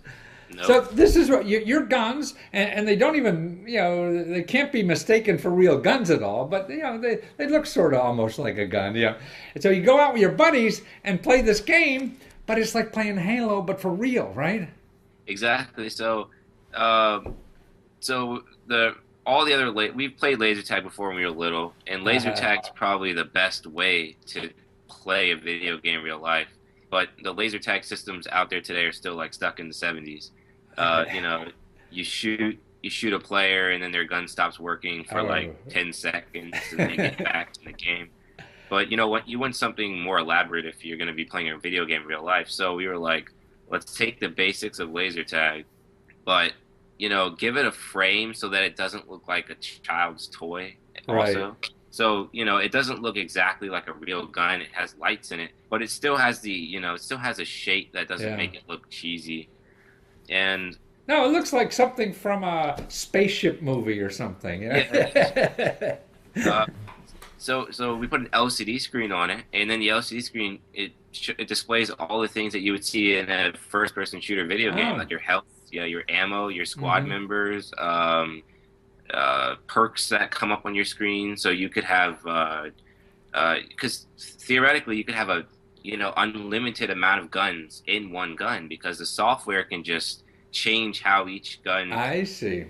Nope. So this is what your guns, and they don't even, they can't be mistaken for real guns at all. But they look sort of almost like a gun. And so you go out with your buddies and play this game, but it's like playing Halo, but for real, right? Exactly. So, we've played laser tag before when we were little, and laser tag's probably the best way to play a video game in real life. But the laser tag systems out there today are still like stuck in the 70s. You shoot a player, and then their gun stops working for like 10 seconds, and then they get back to the game. But you want something more elaborate if you're going to be playing a video game in real life. So we were like, let's take the basics of laser tag, but give it a frame so that it doesn't look like a child's toy. Also, Right. so it doesn't look exactly like a real gun. It has lights in it, but it still has it still has a shape that doesn't make it look cheesy. And No, it looks like something from a spaceship movie or something. So we put an LCD screen on it, and then the LCD screen it displays all the things that you would see in a first-person shooter video game, like your health, your ammo, your squad members, perks that come up on your screen. So you could have, because theoretically you could have a unlimited amount of guns in one gun, because the software can just change how each gun. I see.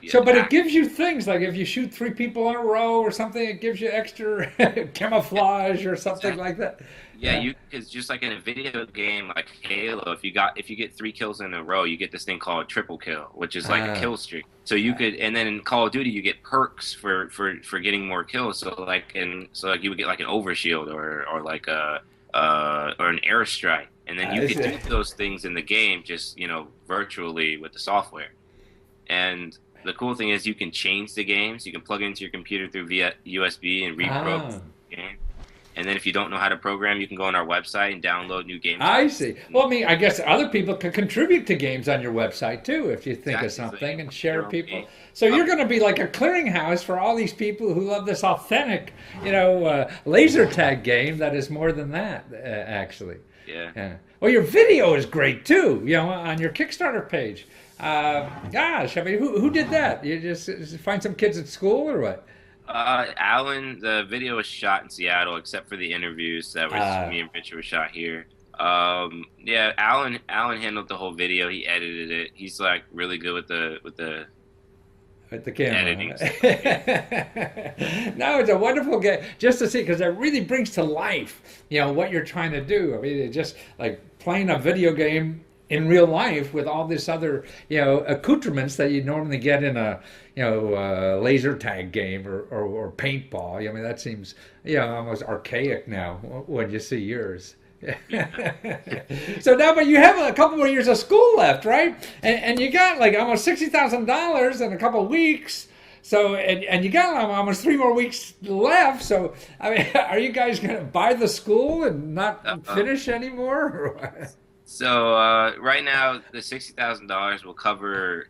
So, but it gives you things like if you shoot 3 people in a row or something, it gives you extra camouflage or something like that. Yeah, because just like in a video game like Halo, if you get 3 kills in a row, you get this thing called triple kill, which is like a kill streak. So you could, and then in Call of Duty, you get perks for getting more kills. So you would get like an overshield or like or an airstrike, and then you could do those things in the game just virtually with the software. And the cool thing is you can change the games. You can plug it into your computer through via USB and reprogram the game. And then if you don't know how to program, you can go on our website and download new games. I see. Well, I guess other people can contribute to games on your website too if you think of something and share people. So you're going to be like a clearinghouse for all these people who love this authentic, laser tag game that is more than that, actually. Yeah. Well, your video is great too, on your Kickstarter page. Gosh, who did that? You just find some kids at school or what? Alan, the video was shot in Seattle, except for the interviews that was me and Richard was shot here. Alan handled the whole video. He edited it. He's like really good with the camera. editing. No, it's a wonderful game just to see, because it really brings to life, what you're trying to do. It's just like playing a video game in real life with all this other, accoutrements that you normally get in a, laser tag game or paintball. That seems, almost archaic now when you see yours. So now, but you have a couple more years of school left, right? And you got like almost $60,000 in a couple of weeks. So, and you got almost 3 more weeks left. So, are you guys going to buy the school and not finish anymore? Or what? So right now, the $60,000 will cover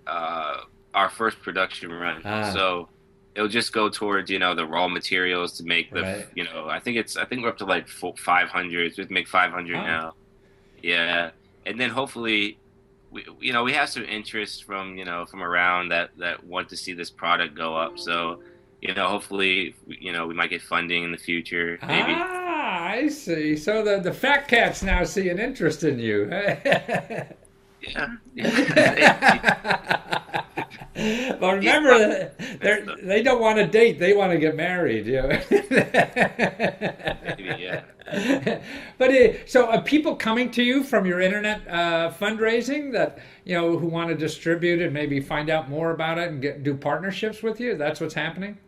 our first production run. So it'll just go towards the raw materials to make the I think we're up to like 500. So we have to make 500 now. Yeah, and then hopefully we have some interest from from around that want to see this product go up. So hopefully we might get funding in the future, maybe. Ah, I see. So the fat cats now see an interest in you. Yeah. Well, remember, they don't want to date; they want to get married. Maybe, yeah. But so are people coming to you from your internet fundraising that who want to distribute and maybe find out more about it and do partnerships with you? That's what's happening.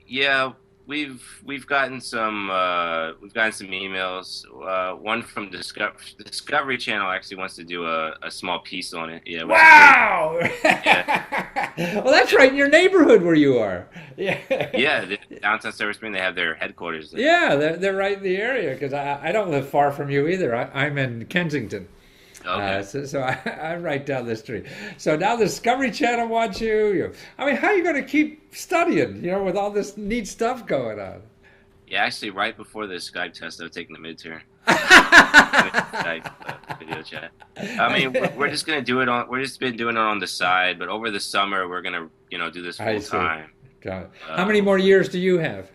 Yeah, we've gotten some emails. One from Discovery Channel actually wants to do a small piece on it. Yeah. Wow. Yeah. Well, that's right in your neighborhood where you are. Yeah. Yeah, downtown Silver Spring, they have their headquarters there. Yeah, they're right in the area because I don't live far from you either. I'm in Kensington. Okay. So I'm right down the street. So now the Discovery Channel wants you. I mean, how are you going to keep studying, with all this neat stuff going on? Yeah, actually, right before the Skype test, I was taking the midterm. Skype video chat. I mean, we're just gonna do it on. We're just been doing it on the side, but over the summer, we're gonna, do this full time. How many more years do you have?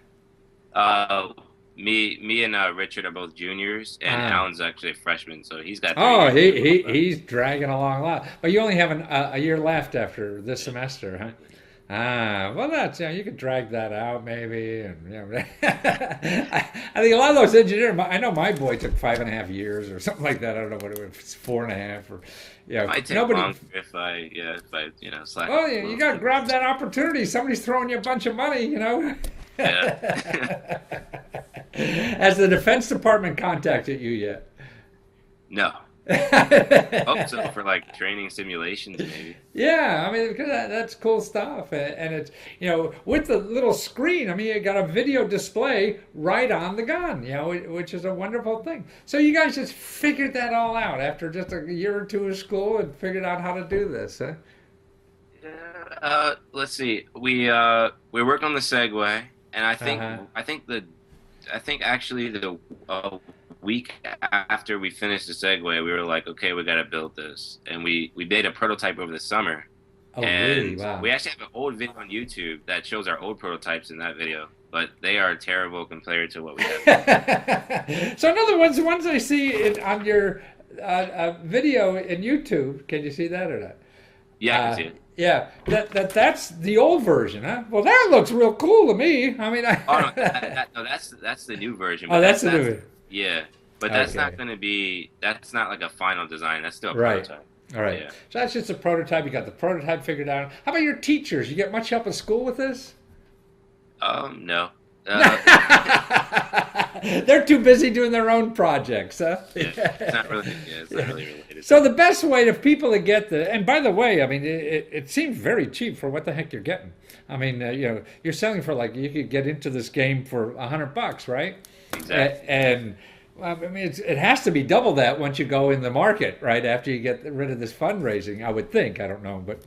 Me and Richard are both juniors, and Alan's actually a freshman, so he's got. He's dragging along a lot. But you only have a year left after this semester, huh? Well, that's you could drag that out maybe, and I think a lot of those engineers. I know my boy took 5.5 years or something like that. I don't know what it was, 4.5 or Might take longer if I slack. Oh yeah, you got to grab that opportunity. Somebody's throwing you a bunch of money, Yeah. Has the Defense Department contacted you yet? No. Hope so, for like training simulations maybe. Yeah, I mean, because that's cool stuff, and it's with the little screen. I mean, you got a video display right on the gun, which is a wonderful thing. So you guys just figured that all out after just a year or two of school and figured out how to do this, huh? Yeah. Let's see. We worked on the Segway, and I think actually the week after we finished the Segway, we were like, okay, we got to build this, and we made a prototype over the summer. Oh, and really? Wow. We actually have an old video on YouTube that shows our old prototypes in that video, but they are terrible compared to what we have. So in other words, the ones I see on your video in YouTube, can you see that or not? Yeah, I can see it. Yeah, that's the old version, huh? Well, that looks real cool to me. I mean, that's the new version. Oh, that's the new version. Yeah, but that's not going to be. That's not like a final design. That's still a prototype. All right. Yeah. So that's just a prototype. You got the prototype figured out. How about your teachers? You get much help in school with this? No. They're too busy doing their own projects, huh? It's not really related. So the best way to people to get and by the way, I mean, it seems very cheap for what the heck you're getting. I mean, you're selling for you could get into this game for $100, right? Exactly. And I mean, it has to be double that once you go in the market, right? After you get rid of this fundraising, I would think. I don't know, but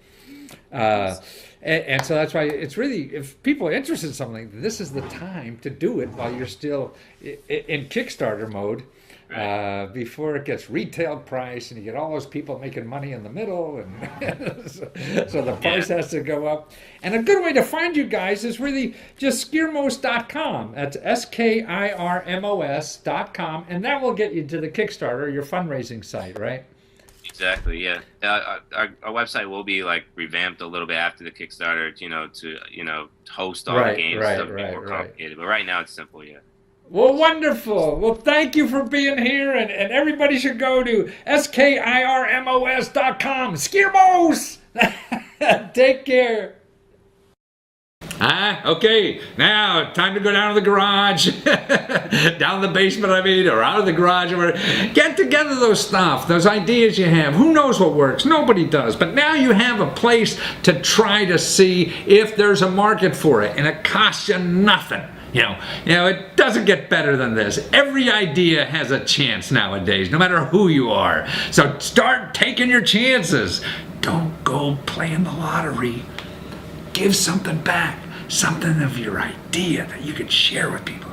and so that's why it's really, if people are interested in something, this is the time to do it while you're still in Kickstarter mode. Right. Before it gets retail price and you get all those people making money in the middle, and so the price has to go up. And a good way to find you guys is really just skirmos.com. That's skirmos.com, and that will get you to the Kickstarter, your fundraising site, right? Exactly. Yeah. Our website will be revamped a little bit after the Kickstarter, to host all the games. Stuff more complicated. But right now it's simple. Yeah. Well, wonderful. Well, thank you for being here, and everybody should go to skirmos.com. Skirmos! Take care. Okay, now time to go down to the garage, down the basement, or out of the garage, or get together those ideas you have. Who knows what works? Nobody does. But now you have a place to try to see if there's a market for it, and it costs you nothing. It doesn't get better than this. Every idea has a chance nowadays, no matter who you are. So start taking your chances. Don't go playing the lottery. Give something back, something of your idea that you can share with people.